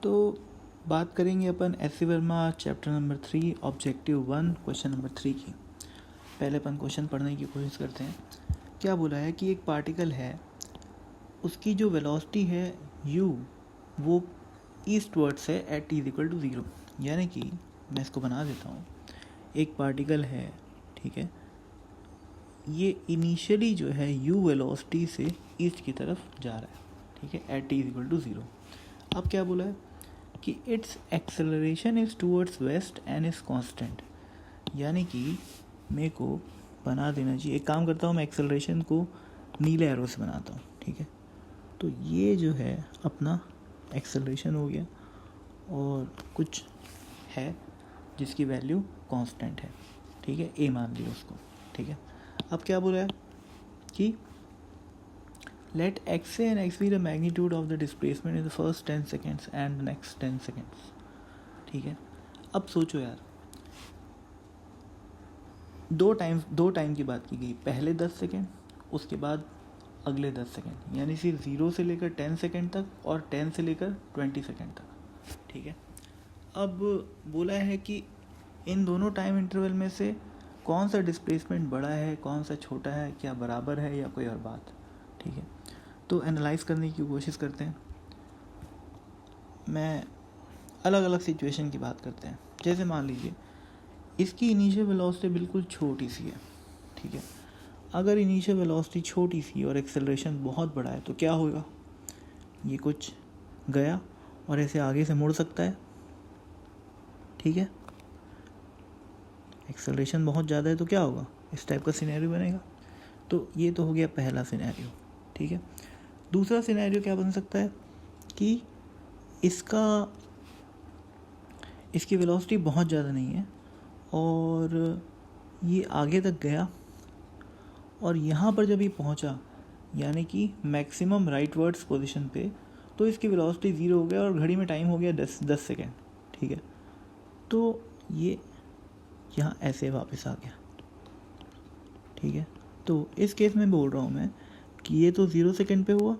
तो बात करेंगे अपन S C. Verma chapter number 3 objective 1 question number 3 की। पहले अपन क्वेश्चन पढ़ने की कोशिश करते हैं। क्या बोला है कि एक पार्टिकल है, उसकी जो वेलोसिटी है u वो ईस्ट वर्ड्स है एट t इक्वल टू 0। यानी कि मैं इसको बना देता हूँ। एक पार्टिकल है, ठीक है, ये इनिशियली जो है u वेलोसिटी से ईस्ट की तरफ जा रहा है, ठीक है, एट t इक्वल टू 0। अब क्या बोला है कि it's acceleration is towards west and is constant. यानी कि मेरे को बना देना चाहिए, एक काम करता हूँ मैं एक्सेलरेशन को नीले एरो से बनाता हूँ, ठीक है। तो ये जो है अपना एक्सेलरेशन हो गया और कुछ है जिसकी वैल्यू कांस्टेंट है, ठीक है, ए मान लिया उसको, ठीक है। अब क्या बोला है कि let xa and x be the magnitude of the displacement in the first 10 seconds and the next 10 seconds, ठीक है। अब सोचो यार, दो टाइम की बात की गई, पहले 10 सेकेंड, उसके बाद अगले 10 सेकेंड, यानी सिर्फ 0 से लेकर 10 सेकेंड तक और 10 से लेकर 20 सेकेंड तक, ठीक है। अब बोला है कि इन दोनों टाइम इंटरवल में से कौन सा डिस्प्लेसमेंट बड़ा है, कौन सा छोटा है, क्या बराबर है या कोई और बात, ठीक है। तो एनालाइज करने की कोशिश करते हैं। मैं अलग अलग सिचुएशन की बात करते हैं। जैसे मान लीजिए इसकी इनिशियल वेलोसिटी बिल्कुल छोटी सी है, ठीक है। अगर इनिशियल वेलोसिटी छोटी सी और एक्सेलरेशन बहुत बड़ा है तो क्या होगा, ये कुछ गया और ऐसे आगे से मुड़ सकता है, ठीक है। एक्सेलरेशन बहुत ज़्यादा है तो क्या होगा, इस टाइप का सिनेरियो बनेगा। तो ये तो हो गया पहला सिनेरियो, ठीक है। दूसरा सिनेरियो क्या बन सकता है कि इसकी वेलोसिटी बहुत ज़्यादा नहीं है और ये आगे तक गया और यहाँ पर जब ये पहुँचा, यानी कि मैक्सिमम राइटवर्ड्स पोजीशन पे, तो इसकी वेलोसिटी 0 हो गया और घड़ी में टाइम हो गया 10 सेकेंड, ठीक है। तो ये यहाँ ऐसे वापस आ गया, ठीक है। तो इस केस में बोल रहा हूँ मैं कि ये तो 0 सेकेंड पे हुआ,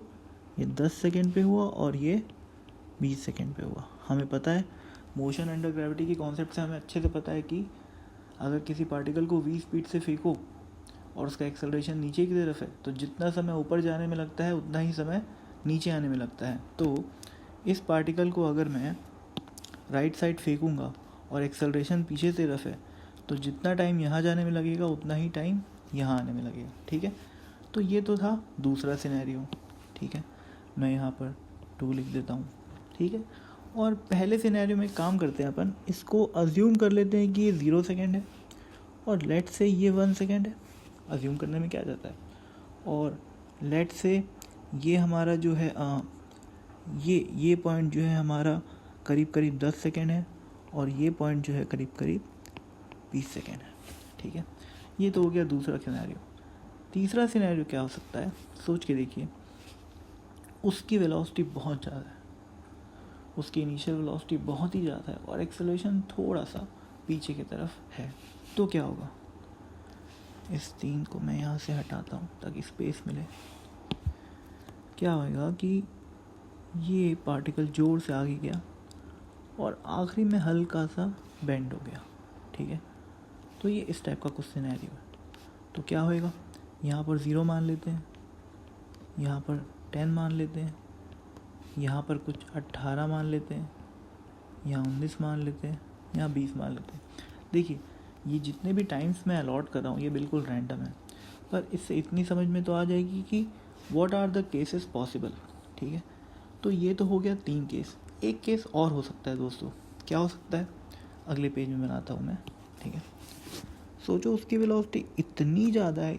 ये 10 सेकेंड पे हुआ और ये 20 सेकेंड पे हुआ। हमें पता है मोशन अंडर ग्रेविटी की कॉन्सेप्ट से हमें अच्छे से पता है कि अगर किसी पार्टिकल को 20 स्पीड से फेंको और उसका एक्सेलरेशन नीचे की तरफ है तो जितना समय ऊपर जाने में लगता है उतना ही समय नीचे आने में लगता है। तो इस पार्टिकल को अगर मैं राइट साइड फेंकूँगा और एक्सेलरेशन पीछे की तरफ है तो जितना टाइम यहाँ जाने में लगेगा उतना ही टाइम यहाँ आने में लगेगा, ठीक है। तो ये तो था दूसरा सिनेरियो, ठीक है। मैं यहाँ पर 2 लिख देता हूँ, ठीक है। और पहले सिनेरियो में काम करते हैं अपन, इसको अज्यूम कर लेते हैं कि ये 0 सेकेंड है और लेट से ये 1 सेकेंड है। अज्यूम करने में क्या जाता है, और लेट से ये हमारा जो है ये पॉइंट जो है हमारा करीब 10 सेकेंड है और ये पॉइंट जो है करीब 20 सेकेंड है, ठीक है। ये तो हो गया दूसरा सिनेरियो। तीसरा सिनेरियो क्या हो सकता है, सोच के देखिए। उसकी वेलोसिटी बहुत ज़्यादा है, उसकी इनिशियल वेलोसिटी बहुत ही ज़्यादा है और एक्सेलरेशन थोड़ा सा पीछे की तरफ है। तो क्या होगा, इस 3 को मैं यहाँ से हटाता हूँ ताकि स्पेस मिले। क्या होगा कि ये पार्टिकल जोर से आगे गया और आखिरी में हल्का सा बेंड हो गया, ठीक है। तो ये इस टाइप का कुछ सिनेरियो है। तो क्या होएगा, यहाँ पर 0 मान लेते हैं, यहाँ पर 10 मान लेते हैं, यहाँ पर कुछ 18 मान लेते हैं, यहाँ 19 मान लेते हैं, यहाँ 20 मान लेते हैं। देखिए ये जितने भी टाइम्स मैं अलॉट कर रहा हूँ ये बिल्कुल रैंडम है, पर इससे इतनी समझ में तो आ जाएगी कि what are the cases possible, ठीक है। तो ये तो हो गया 3 केस। एक केस और हो सकता है दोस्तों, क्या हो सकता है, अगले पेज में बनाता हूँ मैं, ठीक है। सोचो उसकी वेलोसिटी इतनी ज़्यादा है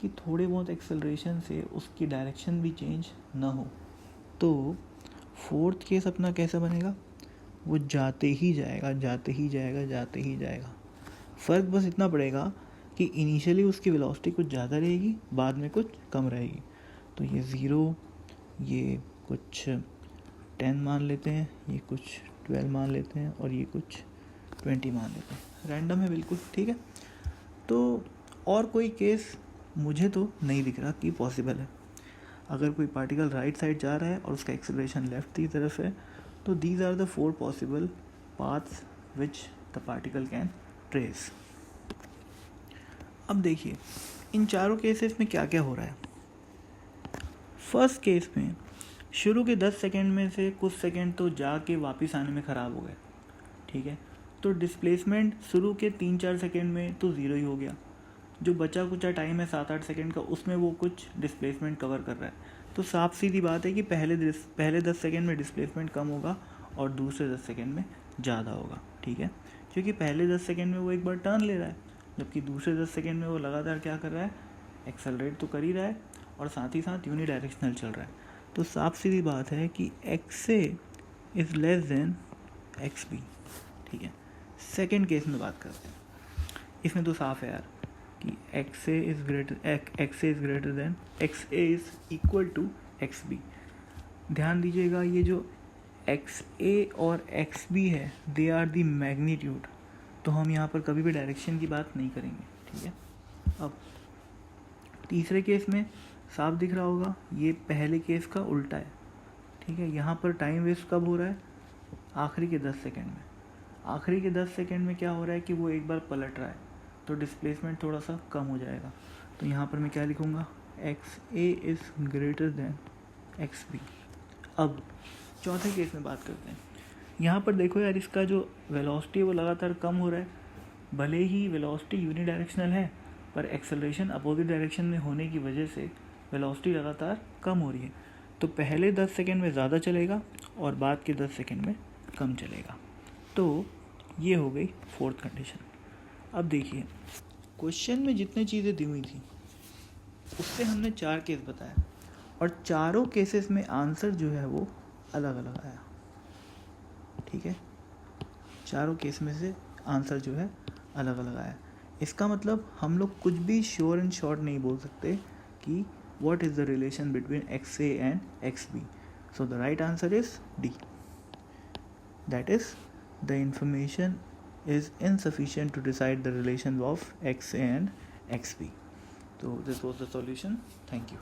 कि थोड़े बहुत एक्सेलरेशन से उसकी डायरेक्शन भी चेंज ना हो। तो 4th केस अपना कैसा बनेगा, वो जाते ही जाएगा। फ़र्क बस इतना पड़ेगा कि इनिशियली उसकी वेलोसिटी कुछ ज़्यादा रहेगी, बाद में कुछ कम रहेगी। तो ये 0, ये कुछ 10 मान लेते हैं, ये कुछ 12 मान लेते हैं और ये कुछ 20 मान लेते हैं। रैंडम है बिल्कुल, ठीक है। तो और कोई केस मुझे तो नहीं दिख रहा कि पॉसिबल है। अगर कोई पार्टिकल राइट साइड जा रहा है और उसका एक्सेलरेशन लेफ्ट की तरफ है, तो these are the 4 possible paths which the particle can trace. अब देखिए इन चारों केसेस में क्या क्या हो रहा है। फर्स्ट केस में शुरू के 10 सेकेंड में से कुछ सेकेंड तो जाके वापस आने में ख़राब हो गए, ठीक है। तो डिस्प्लेसमेंट शुरू के 3-4 सेकेंड में तो ज़ीरो ही हो गया। जो बचा कुचा टाइम है 7-8 सेकेंड का, उसमें वो कुछ डिस्प्लेसमेंट कवर कर रहा है। तो साफ सीधी बात है कि पहले 10 सेकेंड में डिस्प्लेसमेंट कम होगा और दूसरे 10 सेकेंड में ज़्यादा होगा, ठीक है। क्योंकि पहले 10 सेकेंड में वो एक बार टर्न ले रहा है, जबकि दूसरे 10 सेकेंड में वो लगातार क्या कर रहा है, एक्सेलरेट तो कर ही रहा है और साथ ही साथ यूनिडायरेक्शनल चल रहा है। तो साफ सीधी बात है कि XA is less than XB, ठीक है। सेकेंड केस में बात करते हैं, इसमें तो साफ है यार कि XA is greater than XA is equal to XB। ध्यान दीजिएगा ये जो XA और XB है दे आर दी मैग्नीट्यूड, तो हम यहाँ पर कभी भी डायरेक्शन की बात नहीं करेंगे, ठीक है। अब तीसरे केस में साफ दिख रहा होगा, ये पहले केस का उल्टा है, ठीक है। यहाँ पर टाइम वेस्ट कब हो रहा है, आखिरी के 10 सेकेंड में। आखिरी के 10 सेकेंड में क्या हो रहा है कि वो एक बार पलट रहा है, तो डिस्प्लेसमेंट थोड़ा सा कम हो जाएगा। तो यहाँ पर मैं क्या लिखूँगा, XA is greater then XB। अब चौथे केस में बात करते हैं। यहाँ पर देखो यार, इसका जो वेलोसिटी है वो लगातार कम हो रहा है। भले ही वेलोसिटी यूनिडायरेक्शनल है, पर एक्सेलरेशन अपोजिट डायरेक्शन में होने की वजह से वेलोसिटी लगातार कम हो रही है। तो पहले 10 सेकेंड में ज़्यादा चलेगा और बाद के 10 सेकेंड में कम चलेगा। तो ये हो गई फोर्थ कंडीशन। अब देखिए क्वेश्चन में जितनी चीज़ें दी हुई थी उससे हमने 4 केस बताया और चारों केसेस में आंसर जो है वो अलग अलग आया, ठीक है। चारों केस में से आंसर जो है अलग अलग आया। इसका मतलब हम लोग कुछ भी श्योर एंड शॉर्ट नहीं बोल सकते कि what is the relation between XA and XB. So the right answer is D. That is, the information is insufficient to decide the relation of XA and XB. So this was the solution. Thank you.